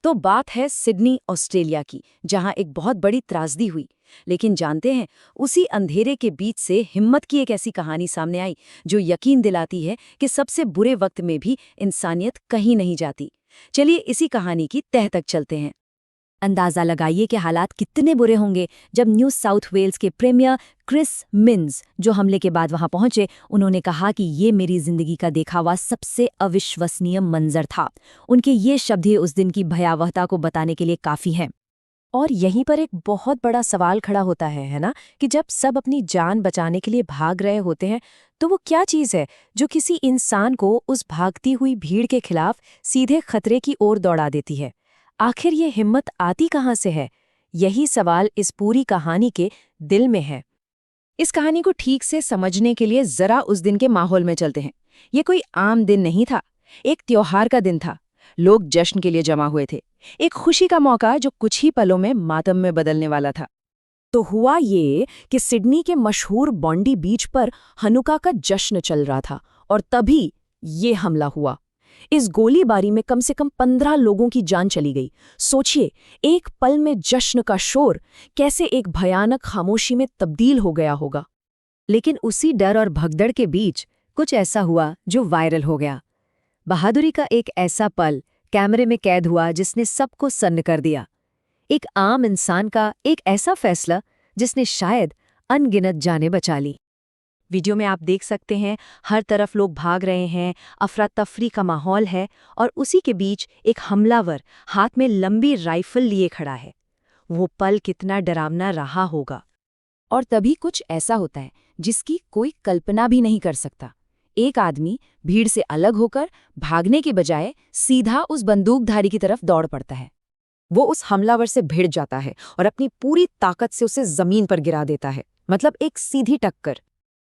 तो बात है सिडनी, ऑस्ट्रेलिया की, जहां एक बहुत बड़ी त्रासदी हुई। लेकिन जानते हैं, उसी अंधेरे के बीच से हिम्मत की एक ऐसी कहानी सामने आई जो यकीन दिलाती है कि सबसे बुरे वक्त में भी इंसानियत कहीं नहीं जाती। चलिए इसी कहानी की तह तक चलते हैं। अंदाज़ा लगाइए कि हालात कितने बुरे होंगे जब न्यू साउथ वेल्स के प्रीमियर क्रिस मिन्स जो हमले के बाद वहां पहुंचे। उन्होंने कहा कि ये मेरी जिंदगी का देखा हुआ सबसे अविश्वसनीय मंजर था। उनके ये शब्द ही उस दिन की भयावहता को बताने के लिए काफ़ी हैं। और यहीं पर एक बहुत बड़ा सवाल खड़ा होता है ना, कि जब सब अपनी जान बचाने के लिए भाग रहे होते हैं तो वो क्या चीज़ है जो किसी इंसान को उस भागती हुई भीड़ के खिलाफ सीधे खतरे की ओर दौड़ा देती है। आखिर ये हिम्मत आती कहाँ से है? यही सवाल इस पूरी कहानी के दिल में है। इस कहानी को ठीक से समझने के लिए जरा उस दिन के माहौल में चलते हैं। ये कोई आम दिन नहीं था, एक त्योहार का दिन था। लोग जश्न के लिए जमा हुए थे, एक खुशी का मौका जो कुछ ही पलों में मातम में बदलने वाला था। तो हुआ ये कि सिडनी के मशहूर बॉन्डी बीच पर हनुका का जश्न चल रहा था और तभी ये हमला हुआ। इस गोलीबारी में कम से कम 15 लोगों की जान चली गई। सोचिए, एक पल में जश्न का शोर कैसे एक भयानक खामोशी में तब्दील हो गया होगा। लेकिन उसी डर और भगदड़ के बीच कुछ ऐसा हुआ जो वायरल हो गया। बहादुरी का एक ऐसा पल कैमरे में कैद हुआ जिसने सबको सन्न कर दिया। एक आम इंसान का एक ऐसा फैसला जिसने शायद अनगिनत जानें बचा ली। वीडियो में आप देख सकते हैं, हर तरफ लोग भाग रहे हैं, अफरा तफरी का माहौल है और उसी के बीच एक हमलावर हाथ में लंबी राइफल लिए खड़ा है। वो पल कितना डरावना रहा होगा। और तभी कुछ ऐसा होता है जिसकी कोई कल्पना भी नहीं कर सकता। एक आदमी भीड़ से अलग होकर भागने के बजाय सीधा उस बंदूकधारी की तरफ दौड़ पड़ता है। वो उस हमलावर से भिड़ जाता है और अपनी पूरी ताकत से उसे जमीन पर गिरा देता है, मतलब एक सीधी टक्कर।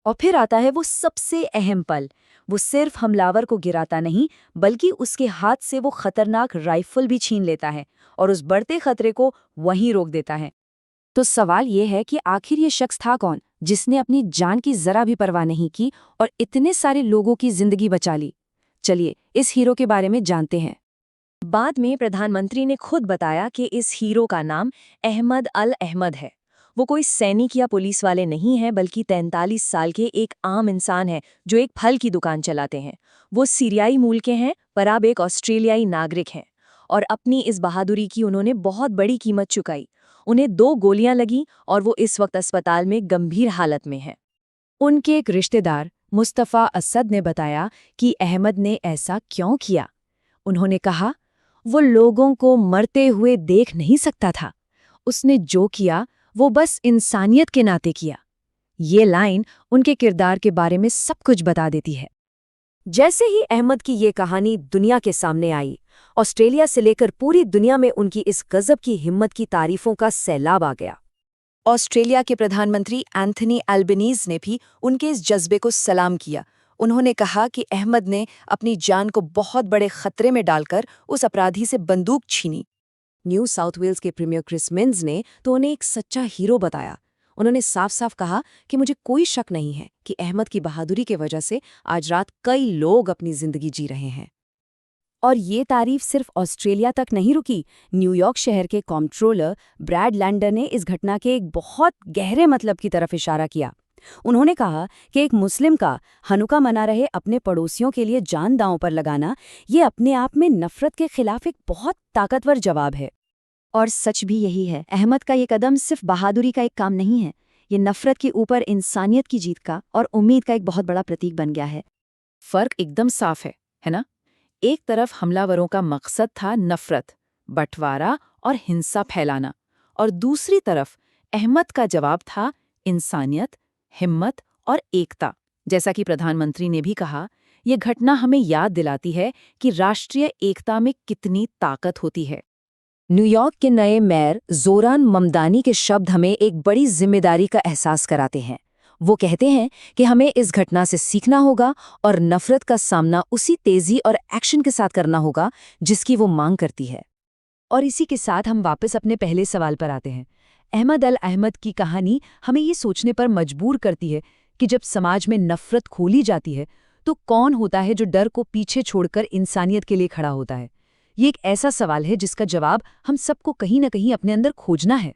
और फिर आता है वो सबसे अहम पल। वो सिर्फ हमलावर को गिराता नहीं, बल्कि उसके हाथ से वो खतरनाक राइफल भी छीन लेता है और उस बढ़ते खतरे को वहीं रोक देता है। तो सवाल ये है कि आखिर ये शख्स था कौन, जिसने अपनी जान की जरा भी परवाह नहीं की और इतने सारे लोगों की जिंदगी बचा ली। चलिए इस हीरो के बारे में जानते हैं। बाद में प्रधानमंत्री ने खुद बताया कि इस हीरो का नाम अहमद अल अहमद है। वो कोई सैनिक या पुलिस वाले नहीं है, बल्कि 43 साल के एक आम इंसान है जो एक फल की दुकान चलाते हैं। वो सीरियाई मूल के हैं, पर अब एक ऑस्ट्रेलियाई नागरिक हैं। और अपनी इस बहादुरी की उन्होंने बहुत बड़ी कीमत चुकाई। उन्हें 2 गोलियां लगीं और वो इस वक्त अस्पताल में गंभीर हालत में हैं। उनके एक रिश्तेदार मुस्तफ़ा असद ने बताया कि अहमद ने ऐसा क्यों किया। उन्होंने कहा, वो लोगों को मरते हुए देख नहीं सकता था। उसने जो किया वो बस इंसानियत के नाते किया। ये लाइन उनके किरदार के बारे में सब कुछ बता देती है। जैसे ही अहमद की ये कहानी दुनिया के सामने आई, ऑस्ट्रेलिया से लेकर पूरी दुनिया में उनकी इस गजब की हिम्मत की तारीफों का सैलाब आ गया। ऑस्ट्रेलिया के प्रधानमंत्री एंथनी अल्बनीज ने भी उनके इस जज्बे को सलाम किया। उन्होंने कहा कि अहमद ने अपनी जान को बहुत बड़े खतरे में डालकर उस अपराधी से बंदूक छीनी। न्यू साउथ वेल्स के प्रीमियर क्रिस मिन्स ने तो उन्हें एक सच्चा हीरो बताया। उन्होंने साफ साफ कहा कि मुझे कोई शक नहीं है कि अहमद की बहादुरी की वजह से आज रात कई लोग अपनी जिंदगी जी रहे हैं। और ये तारीफ सिर्फ ऑस्ट्रेलिया तक नहीं रुकी। न्यूयॉर्क शहर के कॉम्प्ट्रोलर ब्रैड लैंडर ने इस घटना के एक बहुत गहरे मतलब की तरफ इशारा किया। उन्होंने कहा कि एक मुस्लिम का हनुका मना रहे अपने पड़ोसियों के लिए जान दांव पर लगाना, ये अपने आप में नफरत के खिलाफ एक बहुत ताकतवर जवाब है। और सच भी यही है। अहमद का ये कदम सिर्फ बहादुरी का एक काम नहीं है, ये नफरत के ऊपर इंसानियत की जीत का और उम्मीद का एक बहुत बड़ा प्रतीक बन गया है। फर्क एकदम साफ है ना? एक तरफ हमलावरों का मकसद था नफरत, बंटवारा और हिंसा फैलाना, और दूसरी तरफ अहमद का जवाब था इंसानियत, हिम्मत और एकता। जैसा कि प्रधानमंत्री ने भी कहा, यह घटना हमें याद दिलाती है कि राष्ट्रीय एकता में कितनी ताकत होती है। न्यूयॉर्क के नए मेयर जोरान ममदानी के शब्द हमें एक बड़ी जिम्मेदारी का एहसास कराते हैं। वो कहते हैं कि हमें इस घटना से सीखना होगा और नफरत का सामना उसी तेजी और एक्शन के साथ करना होगा जिसकी वो मांग करती है। और इसी के साथ हम वापस अपने पहले सवाल पर आते हैं। अहमद अल अहमद की कहानी हमें ये सोचने पर मजबूर करती है कि जब समाज में नफरत खोली जाती है तो कौन होता है जो डर को पीछे छोड़कर इंसानियत के लिए खड़ा होता है। ये एक ऐसा सवाल है जिसका जवाब हम सबको कहीं न कहीं अपने अंदर खोजना है।